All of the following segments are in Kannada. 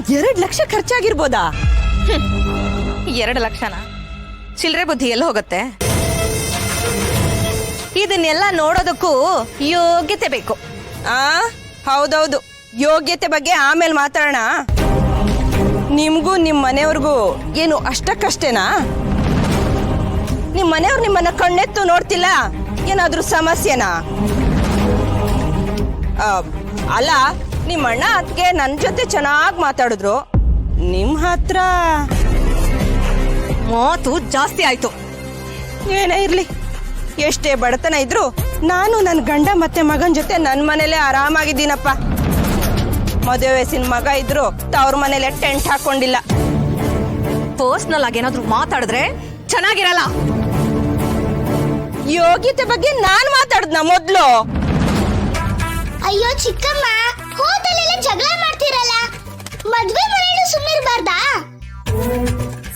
2 ಲಕ್ಷ ಖರ್ಚಾಗಿರ್ಬೋದಾ? 2 ಲಕ್ಷನ ಚಿಲ್ಲರೆ ಬುದ್ಧಿ ಎಲ್ಲಿ ಹೋಗುತ್ತೆ? ಇದನ್ನೆಲ್ಲ ನೋಡೋದಕ್ಕೂ ಯೋಗ್ಯತೆ ಬೇಕು. ಹೌದೌದು, ಯೋಗ್ಯತೆ ಬಗ್ಗೆ ಆಮೇಲೆ ಮಾತಾಡೋಣ. ನಿಮ್ಗೂ ನಿಮ್ ಮನೆಯವ್ರಿಗೂ ಏನು ಅಷ್ಟಕ್ಕಷ್ಟೇನಾ? ನಿಮ್ ಮನೆಯವ್ರು ನಿಮ್ಮನ್ನ ಕಣ್ಣೆತ್ತು ನೋಡ್ತಿಲ್ಲ, ಏನಾದ್ರೂ ಸಮಸ್ಯೆನಾ? ಅಲ್ಲ, ನಿಮ್ಮ ಅಣ್ಣ ಅದಕ್ಕೆ ನನ್ನ ಜೊತೆ ಚೆನ್ನಾಗಿ ಮಾತಾಡಿದ್ರು, ನಿಮ್ ಹತ್ರ ಮಾತು ಜಾಸ್ತಿ ಆಯ್ತು. ಏನೇ ಇರ್ಲಿ, ಎಷ್ಟೇ ಬಡತನ ಇದ್ರು ನಾನು ನನ್ನ ಗಂಡ ಮತ್ತೆ ಮಗನ ಜೊತೆ ನನ್ನ ಮನೇಲೆ ಆರಾಮಾಗಿದ್ದೀನಪ್ಪ. ಮದುವೆ ವಯಸ್ಸಿನ ಮಗ ಇದ್ರು ತವ್ರ ಮನೇಲೆ ಟೆಂಟ್ ಹಾಕೊಂಡಿಲ್ಲ. ಪರ್ಸನಲ್ ಆಗಿ ಏನಾದ್ರು ಮಾತಾಡಿದ್ರೆ ಚೆನ್ನಾಗಿರಲ್ಲ. ಯೋಗ್ಯತೆ ಬಗ್ಗೆ ನಾನ್ ಮಾತಾಡ್ದ್ನ ಮೊದ್ಲು? ಅಯ್ಯೋ ಚಿಕ್ಕಮ್ಮ, ಹೋಟೆಲೆಲ್ಲ ಜಗಳ ಮಾಡ್ತಿರಲ್ಲ, ಮದ್ವೆ ಮನೆಯಲ್ಲೂ ಸುಮ್ಮನಿರ್ಬಾರ್ದಾ?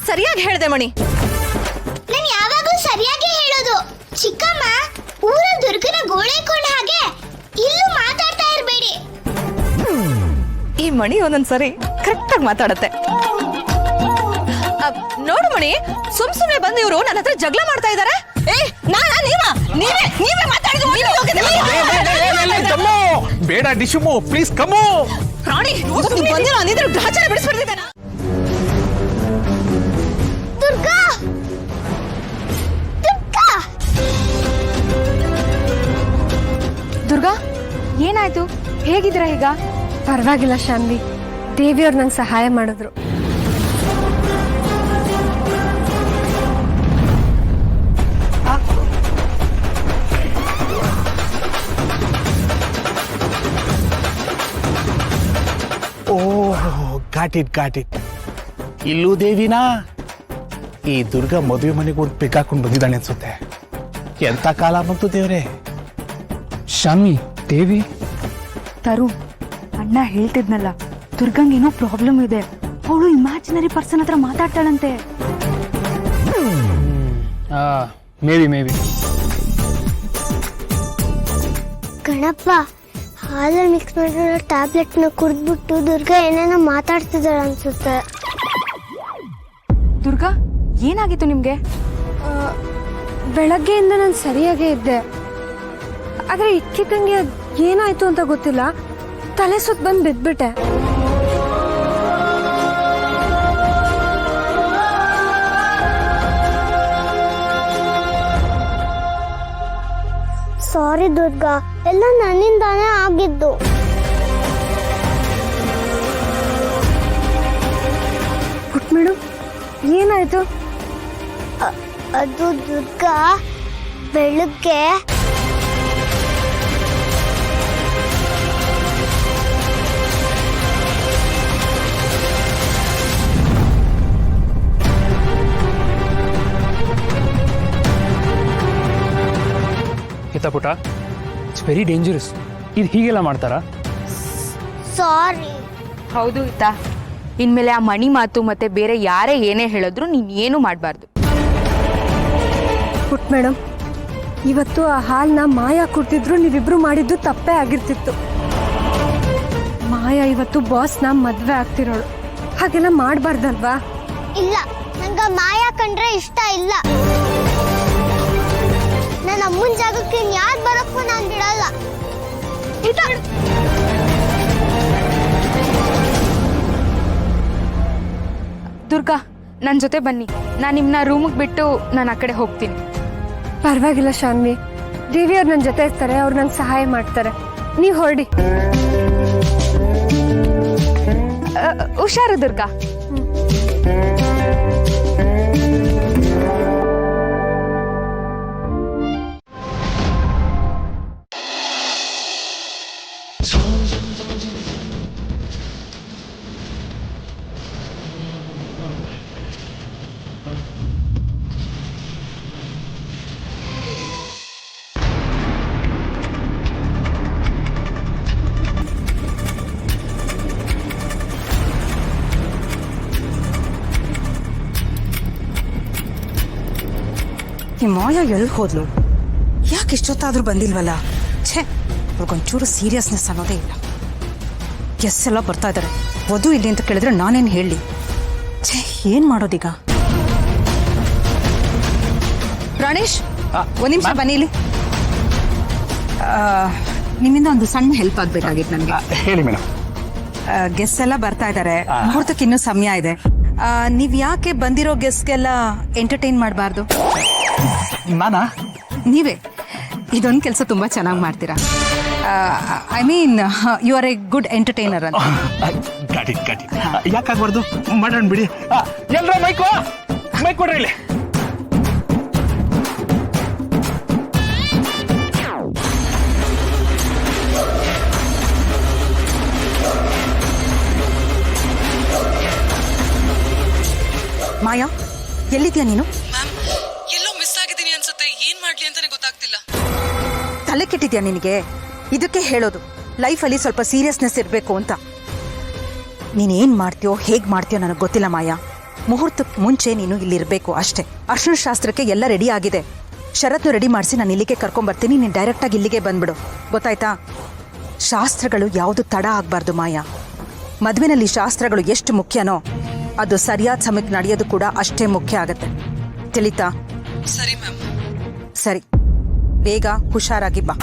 ಸರಿಯಾಗಿ ಹೇಳ್ದೆ ಮಣಿ. ನಾನು ಯಾವಾಗ್ಲೂ ಸರಿಯಾಗಿ ಹೇಳೋದು. ಚಿಕ್ಕಮ್ಮ, ಊರ ದುರ್ಗನ ಗೋಳೆ ಕೊಂಡ ಹಾಗೆ ಇಲ್ಲೂ ಮಾತಾಡ್ತಾ ಇರ್ಬೇಡಿ. ಈ ಮಣಿ ಒಂದೊಂದ್ಸರಿ ಕರೆಕ್ಟ್ ಆಗಿ ಮಾತಾಡತ್ತೆ. ನೋಡು ಮಣಿ, ಸುಮ್ನೆ ಬಂದು ಇವರು ನನ್ನ ಹತ್ರ ಜಗಳ ಮಾಡ್ತಾ ಇದಾರೆ. ನೀವೇ ಮಾತಾಡಿದ್ರು. ಬೇಡ ಡಿಶುಮು, ಪ್ಲೀಸ್ ಕಮು. ಪ್ರಾಣಿ ಬಂದಿರೋ ಗ್ರಹಚಾರ ಬಿಡಿಸ್ಬಿಡ್ತಿದ್ದಾನ. ದುರ್ಗಾ, ದುರ್ಗಾ, ದುರ್ಗಾ, ಏನಾಯ್ತು? ಹೇಗಿದ್ದೀರಾ ಈಗ? ಪರವಾಗಿಲ್ಲ ಶಾನ್ವಿ, ದೇವಿಯವ್ರು ನಂಗೆ ಸಹಾಯ ಮಾಡಿದ್ರು. Got it. ಇಲ್ಲೂ ದೇವಿನಾ? ಈ ದುರ್ಗಾ ಮದುವೆ ಮನೆಗೆ ಒಂದು ಪಿಕ್ಕಾಕೊಂಡು ಬಂದಿದ್ದಾನೆ ಅನ್ಸುತ್ತೆ. ಎಂತ ಕಾಲ ಬಂತು ದೇವ್ರೆ. ಶಾಮಿ, ದೇವಿ ತರುಣ್, ಅಣ್ಣ ಹೇಳ್ತಿದ್ನಲ್ಲ, ದುರ್ಗಂಗೇನೋ ಪ್ರಾಬ್ಲಮ್ ಇದೆ, ಅವಳು ಇಮ್ಯಾಜಿನರಿ ಪರ್ಸನ್ ಹತ್ರ ಮಾತಾಡ್ತಾಳಂತೆ. ಮೇಬಿ ಗಣಪ, ಹಾಲು ಮಿಕ್ಸ್ ಮಾಡಿರೋ ಟ್ಯಾಬ್ಲೆಟ್ನ ಕುಡಿದ್ಬಿಟ್ಟು ದುರ್ಗಾ ಏನೇನೋ ಮಾತಾಡ್ತಿದ್ದಾಳೆ ಅನ್ಸುತ್ತೆ. ದುರ್ಗಾ, ಏನಾಗಿತ್ತು ನಿಮ್ಗೆ? ಬೆಳಗ್ಗೆಯಿಂದ ನಾನು ಸರಿಯಾಗೇ ಇದ್ದೆ, ಆದ್ರೆ ಇಕ್ಕಿದ್ದಂಗೆ ಏನಾಯ್ತು ಅಂತ ಗೊತ್ತಿಲ್ಲ, ತಲೆ ಸುತ್ತ ಬಂದು ಬಿದ್ಬಿಟ್ಟೆ. ಸಾರಿ ದುರ್ಗಾ, ಎಲ್ಲ ನನ್ನಿಂದಾನೇ ಆಗಿದ್ದು. ಪುಟ್ ಮೇಡಮ್, ಏನಾಯ್ತು? ಅದು ದುರ್ಗಾ, ಬೆಳಗ್ಗೆ ಪುಟ, ಇಟ್ಸ್ ವೆರಿ ಡೇಂಜರಸ್. ಇದು ಹೀಗೆಲ್ಲ ಮಾಡ್ತಾರಾ? ಸಾರಿ. ಹೌದು ಇತ್ತಾ, ಇನ್ಮೇಲೆ ಆ ಮಣಿ ಮಾತು ಮತ್ತೆ ಬೇರೆ ಯಾರೇ ಏನೇ ಹೇಳಿದ್ರು ನೀನ್ ಏನು ಮಾಡಬಾರ್ದು. ಪುಟ್ ಮೇಡಮ್, ಇವತ್ತು ಆ ಹಾಲ್ನ ಮಾಯಾ ಕುಡ್ತಿದ್ರು ನೀವಿಬ್ರು ಮಾಡಿದ್ದು ತಪ್ಪೇ ಆಗಿರ್ತಿತ್ತು. ಮಾಯಾ ಇವತ್ತು ಬಾಸ್ನ ಮದ್ವೆ ಆಗ್ತಿರೋಳು, ಹಾಗೆಲ್ಲ ಮಾಡಬಾರ್ದಲ್ವಾ? ಇಲ್ಲ, ನಂಗ ಮಾಯಾ ಕಂಡ್ರೆ ಇಷ್ಟ ಇಲ್ಲ. ನನ್ನ ಅಮ್ಮನ ಜಾಗಕ್ಕೆ ಯಾರು ಬರಕ್ಕೂ ನಾನು ಬಿಡಲ್ಲ. ದುರ್ಗಾ, ನನ್ನ ಜೊತೆ ಬನ್ನಿ, ನಾನು ನಿಮ್ಮನ್ನ ರೂಮಿಗೆ ಬಿಟ್ಟು ನಾನು ಆ ಕಡೆ ಹೋಗ್ತೀನಿ. ಪರವಾಗಿಲ್ಲ ಶಾನ್ವಿ, ದೇವಿಯವ್ರು ನನ್ನ ಜೊತೆ ಇರ್ತಾರೆ, ಅವ್ರು ನಂಗೆ ಸಹಾಯ ಮಾಡ್ತಾರೆ. ನೀವು ಹೊರಡಿ. ಹುಷಾರು ದುರ್ಗಾ. ಈ ಮಾಯಾ ಎಲ್ಲಿ ಹೋದ್ಲು? ಯಾಕೆ ಇಷ್ಟೊತ್ತಾದ್ರೂ ಬಂದಿಲ್ವಲ್ಲ? ಛೇ, ಅವ್ರಿಗೊಂಚೂರು ಸೀರಿಯಸ್ನೆಸ್ ಅನ್ನೋದೇ ಇಲ್ಲ. ಗೆಸ್ ಎಲ್ಲ ಬರ್ತಾ ಇದ್ದಾರೆ. ವಧು ಇಲ್ಲಿ ಅಂತ ಕೇಳಿದ್ರೆ ನಾನೇನು ಹೇಳಿ? ಛೇ, ಏನು ಮಾಡೋದೀಗ? ಪ್ರಾಣೇಶ್, ಒಂದು ನಿಮಿಷ ಬನ್ನಿ ಇಲ್ಲಿ. ನಿಮ್ಮಿಂದ ಒಂದು ಸಣ್ಣ ಹೆಲ್ಪ್ ಆಗ್ಬೇಕಾಗಿತ್ತು ನನಗೆ. ಹೇಳಿ ಮೇಡಮ್. ಗೆಸ್ಟ್ ಎಲ್ಲ ಬರ್ತಾ ಇದ್ದಾರೆ, ಮುಹೂರ್ತಕ್ಕೆ ಇನ್ನೂ ಸಮಯ ಇದೆ. ನೀವ್ ಯಾಕೆ ಬಂದಿರೋ ಗೆಸ್ಟ್ಗೆಲ್ಲ ಎಂಟರ್ಟೈನ್ ಮಾಡಬಾರ್ದು? ನಾನಾ? ನೀವೇ ಇದೊಂದು ಕೆಲಸ ತುಂಬಾ ಚೆನ್ನಾಗಿ ಮಾಡ್ತೀರಾ. I mean you are a good entertainer ಅಂತ. ಗಾಡಿ ಗಾಡಿ ಯಾಕಾಗ್ಬಾರ್ದು, ಮಾಡೋಣ ಬಿಡಿ. ಎಲ್ರ ಮೈಕ್ ಕೊಡ್ರಿ ಇಲ್ಲಿ. ಮಾಯಾ, ಎಲ್ಲಿದ್ಯಾ ನೀನು? ಎಲ್ಲೋ ಮಿಸ್ ಆಗಿದ್ದೀನಿ ಅನ್ಸುತ್ತೆ. ಏನ್ ಮಾಡ್ಲಿ ಅಂತಾನೆ ಗೊತ್ತಾಗ್ತಿಲ್ಲ. ತಲೆ ಕೆಟ್ಟಿದ್ಯಾ ನಿನಗೆ? ಇದಕ್ಕೆ ಹೇಳೋದು ಲೈಫಲ್ಲಿ ಸ್ವಲ್ಪ ಸೀರಿಯಸ್ನೆಸ್ ಇರಬೇಕು ಅಂತ. ನೀನೇನ್ ಮಾಡ್ತೀಯೋ ಹೇಗ್ ಮಾಡ್ತೀಯೋ ನನಗೆ ಗೊತ್ತಿಲ್ಲ ಮಾಯಾ. ಮುಹೂರ್ತಕ್ಕೆ ಮುಂಚೆ ನೀನು ಇಲ್ಲಿರ್ಬೇಕು ಅಷ್ಟೇ. ಅರ್ಶಿಣ ಶಾಸ್ತ್ರಕ್ಕೆ ಎಲ್ಲ ರೆಡಿ ಆಗಿದೆ. ಶರತ್ನು ರೆಡಿ ಮಾಡಿಸಿ ನಾನು ಇಲ್ಲಿಗೆ ಕರ್ಕೊಂಡ್ಬರ್ತೀನಿ. ನೀನು ಡೈರೆಕ್ಟಾಗಿ ಇಲ್ಲಿಗೆ ಬಂದ್ಬಿಡು, ಗೊತ್ತಾಯ್ತಾ? ಶಾಸ್ತ್ರಗಳು ಯಾವುದು ತಡ ಆಗಬಾರ್ದು ಮಾಯಾ. ಮದುವೆನಲ್ಲಿ ಶಾಸ್ತ್ರಗಳು ಎಷ್ಟು ಮುಖ್ಯನೋ ಅದು ಸರಿಯಾದ ಸಮಯಕ್ಕೆ ನಡೆಯೋದು ಕೂಡ ಅಷ್ಟೇ ಮುಖ್ಯ ಆಗತ್ತೆ. ತಿಳಿತಾ? ಸರಿ ಮ್ಯಾಮ್. ಸರಿ, ಬೇಗ ಹುಷಾರಾಗಿ ಬಾ.